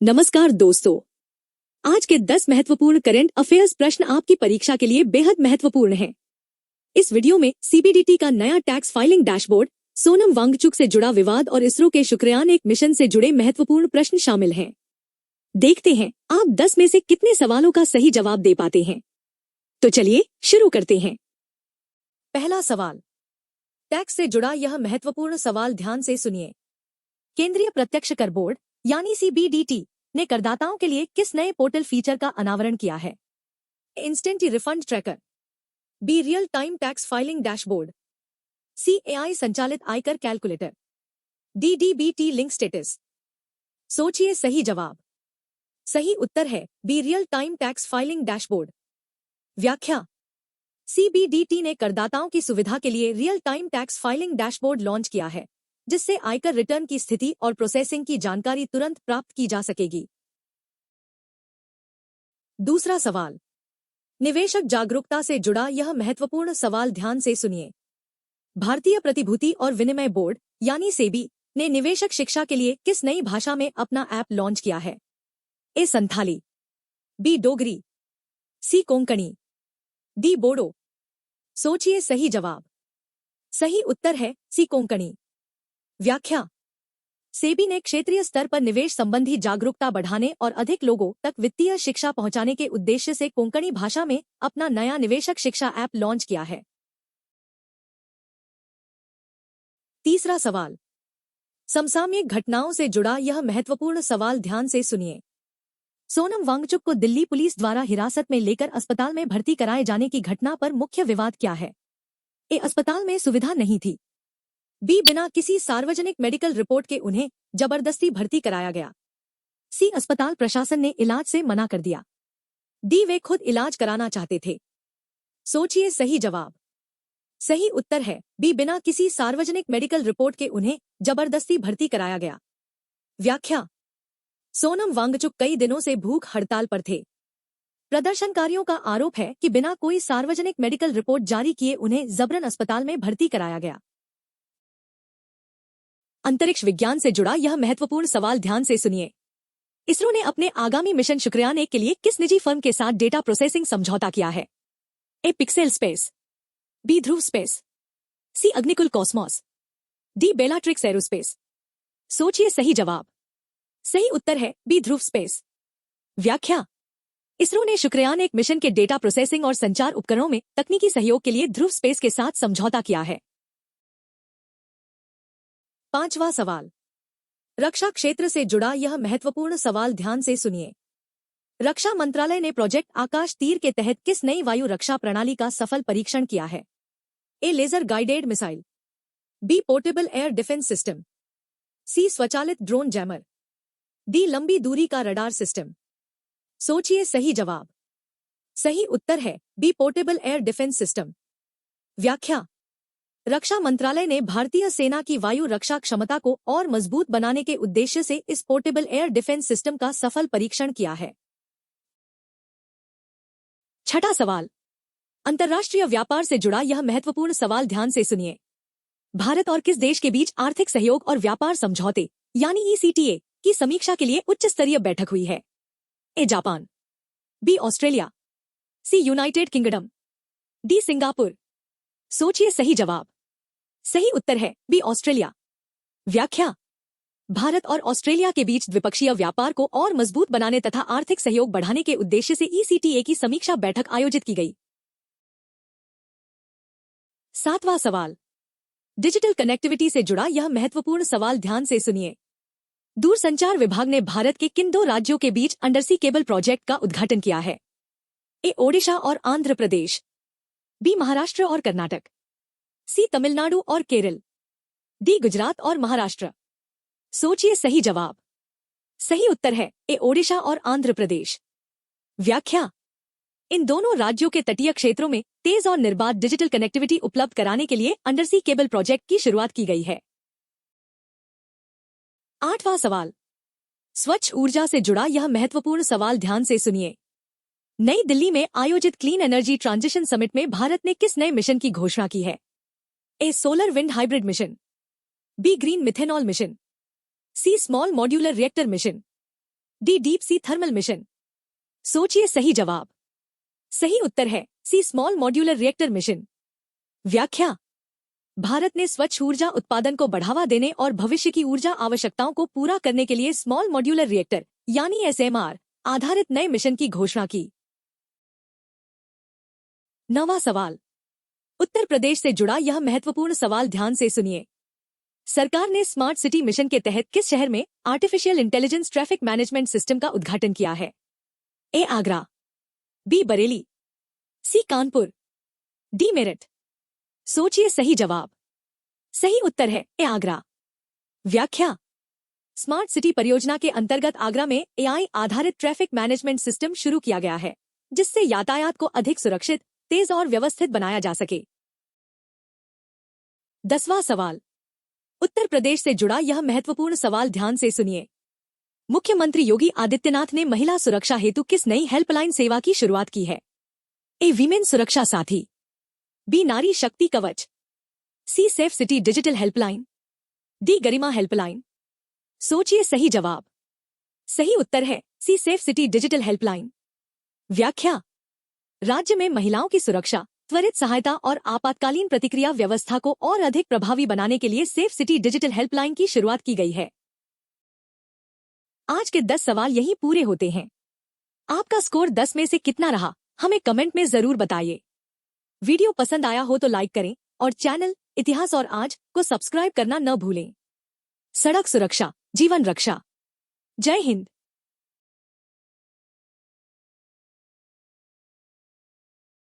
नमस्कार दोस्तों, आज के 10 महत्वपूर्ण करंट अफेयर्स प्रश्न आपकी परीक्षा के लिए बेहद महत्वपूर्ण हैं। इस वीडियो में सीबीडीटी का नया tax filing dashboard, Sonam Wangchuk से जुड़ा विवाद और इसरो के शुक्रयान एक मिशन से जुड़े महत्वपूर्ण प्रश्न शामिल हैं। देखते हैं आप 10 में से कितने सवालों का सही जवाब दे पाते हैं। तो चलिए शुरू करते हैं। पहला सवाल, टैक्स से जुड़ा यह महत्वपूर्ण सवाल ध्यान से सुनिए। केंद्रीय प्रत्यक्ष कर बोर्ड यानी सीबीडीटी ने करदाताओं के लिए किस नए पोर्टल फीचर का अनावरण किया है? Instant refund tracker, B real time tax filing dashboard, C AI संचालित आयकर calculator, D DBT link status. सोचिए सही जवाब। सही उत्तर है B real time tax filing dashboard. व्याख्या, सीबीडीटी ने करदाताओं की सुविधा के लिए real time tax filing dashboard launch किया है, जिससे आयकर रिटर्न की स्थिति और प्रोसेसिंग की जानकारी तुरंत प्राप्त की जा सकेगी। दूसरा सवाल, निवेशक जागरूकता से जुड़ा यह महत्वपूर्ण सवाल ध्यान से सुनिए। भारतीय प्रतिभूति और विनिमय बोर्ड यानी सेबी ने निवेशक शिक्षा के लिए किस नई भाषा में अपना ऐप लॉन्च किया है? ए संथाली, बी डोगरी, सी कोंकणी, डी बोडो। सोचिए सही जवाब। सही उत्तर है सी कोंकणी। व्याख्या, सेबी ने क्षेत्रीय स्तर पर निवेश संबंधी जागरूकता बढ़ाने और अधिक लोगों तक वित्तीय शिक्षा पहुंचाने के उद्देश्य से कोंकणी भाषा में अपना नया निवेशक शिक्षा ऐप लॉन्च किया है। तीसरा सवाल, समसामयिक घटनाओं से जुड़ा यह महत्वपूर्ण सवाल ध्यान से सुनिए। सोनम वांगचुक को दिल्ली पुलिस द्वारा हिरासत में लेकर अस्पताल में भर्ती कराए जाने की घटना पर मुख्य विवाद क्या है? ए अस्पताल में सुविधा नहीं थी, बी बिना किसी सार्वजनिक मेडिकल रिपोर्ट के उन्हें जबरदस्ती भर्ती कराया गया, सी अस्पताल प्रशासन ने इलाज से मना कर दिया, डी वे खुद इलाज कराना चाहते थे। सोचिए सही जवाब। सही उत्तर है बी बिना किसी सार्वजनिक मेडिकल रिपोर्ट के उन्हें जबरदस्ती भर्ती कराया गया। व्याख्या, सोनम वांगचुक कई दिनों से भूख हड़ताल पर थे। प्रदर्शनकारियों का आरोप है कि बिना कोई सार्वजनिक मेडिकल रिपोर्ट जारी किए उन्हें जबरन अस्पताल में भर्ती कराया गया। अंतरिक्ष विज्ञान से जुड़ा यह महत्वपूर्ण सवाल ध्यान से सुनिए। इसरो ने अपने आगामी मिशन शुक्रयान 1 के लिए किस निजी फर्म के साथ डेटा प्रोसेसिंग समझौता किया है? A Pixxel Space, B Dhruva Space, C Agnikul Cosmos, D Bellatrix Aerospace. सोचिए सही जवाब। सही उत्तर है बी ध्रुव स्पेस। व्याख्या, इसरो ने शुक्रयान 1 मिशन के डेटा प्रोसेसिंग और संचार उपकरणों में तकनीकी सहयोग के लिए ध्रुव स्पेस के साथ समझौता किया है। पांचवा सवाल, रक्षा क्षेत्र से जुड़ा यह महत्वपूर्ण सवाल ध्यान से सुनिए। रक्षा मंत्रालय ने प्रोजेक्ट आकाश तीर के तहत किस नई वायु रक्षा प्रणाली का सफल परीक्षण किया है? A laser guided missile, B portable air defence system, C स्वचालित ड्रोन जैमर, डी लंबी दूरी का रडार सिस्टम। सोचिए सही जवाब। सही उत्तर है B portable air defence system. व्याख्या, रक्षा मंत्रालय ने भारतीय सेना की वायु रक्षा क्षमता को और मजबूत बनाने के उद्देश्य से इस पोर्टेबल एयर डिफेंस सिस्टम का सफल परीक्षण किया है। छठा सवाल, अंतर्राष्ट्रीय व्यापार से जुड़ा यह महत्वपूर्ण सवाल ध्यान से सुनिए। भारत और किस देश के बीच आर्थिक सहयोग और व्यापार समझौते यानी ECTA की समीक्षा के लिए उच्च स्तरीय बैठक हुई है? A Japan, B Australia, C United Kingdom, D Singapore. सोचिए सही जवाब। सही उत्तर है बी ऑस्ट्रेलिया। व्याख्या, भारत और ऑस्ट्रेलिया के बीच द्विपक्षीय व्यापार को और मजबूत बनाने तथा आर्थिक सहयोग बढ़ाने के उद्देश्य से ECTA की समीक्षा बैठक आयोजित की गई। सातवां सवाल, डिजिटल कनेक्टिविटी से जुड़ा यह महत्वपूर्ण सवाल ध्यान से सुनिए। दूरसंचार विभाग ने भारत के किन 2 राज्यों के बीच अंडरसी केबल प्रोजेक्ट का उद्घाटन किया है? ए ओडिशा और आंध्र प्रदेश, बी महाराष्ट्र और कर्नाटक, सी तमिलनाडु और केरल, डी गुजरात और महाराष्ट्र। सोचिए सही जवाब। सही उत्तर है ए ओडिशा और आंध्र प्रदेश। व्याख्या, इन दोनों राज्यों के तटीय क्षेत्रों में तेज और निर्बाध डिजिटल कनेक्टिविटी उपलब्ध कराने के लिए अंडरसी केबल प्रोजेक्ट की शुरुआत की गई है। आठवां सवाल, स्वच्छ ऊर्जा से जुड़ा यह महत्वपूर्ण सवाल ध्यान से सुनिए। नई दिल्ली में आयोजित क्लीन एनर्जी ट्रांजिशन समिट में भारत ने किस नए मिशन की घोषणा की है? A solar wind hybrid mission, B green methanol mission, C small modular reactor mission, D deep sea thermal mission. सोचिए सही जवाब। सही उत्तर है C small modular reactor mission. व्याख्या। भारत ने स्वच्छ ऊर्जा उत्पादन को बढ़ावा देने और भविष्य की ऊर्जा आवश्यकताओं को पूरा करने के लिए स्मॉल मॉड्यूलर रिएक्टर यानी एसएमआर आधारित नए मिशन की घोषणा की। 9वां सवाल। उत्तर प्रदेश से जुड़ा यह महत्वपूर्ण सवाल ध्यान से सुनिए। सरकार ने स्मार्ट सिटी मिशन के तहत किस शहर में artificial intelligence traffic management system का उद्घाटन किया है? ए आगरा, बी बरेली, सी कानपुर, डी मेरठ। सोचिए सही जवाब। सही उत्तर है ए आगरा। व्याख्या। स्मार्ट सिटी परियोजना के अंतर्गत आगरा में एआई आधारित ट्रैफिक मैनेजमेंट सिस्टम शुरू किया गया है, जिससे यातायात को अधिक सुरक्षित, तेज और व्यवस्थित बनाया जा सके। 10वां सवाल। उत्तर प्रदेश से जुड़ा यह महत्वपूर्ण सवाल ध्यान से सुनिए। मुख्यमंत्री योगी आदित्यनाथ ने महिला सुरक्षा हेतु किस नई हेल्पलाइन सेवा की शुरुआत की है? ए वीमेन सुरक्षा साथी, B Nari Shakti Kavach, C safe city digital helpline, D Garima helpline. सोचिए सही जवाब। सही उत्तर है C safe city digital helpline. व्याख्या। राज्य में महिलाओं की सुरक्षा, त्वरित सहायता और आपातकालीन प्रतिक्रिया व्यवस्था को और अधिक प्रभावी बनाने के लिए सेफ सिटी डिजिटल हेल्पलाइन की शुरुआत की गई है। आज के 10 सवाल यहीं पूरे होते हैं। आपका स्कोर 10 में से कितना रहा, हमें कमेंट में जरूर बताइए। वीडियो पसंद आया हो तो लाइक करें और चैनल इतिहास और आज को सब्सक्राइब करना न भूलें। सड़क सुरक्षा, जीवन रक्षा। जय हिंद।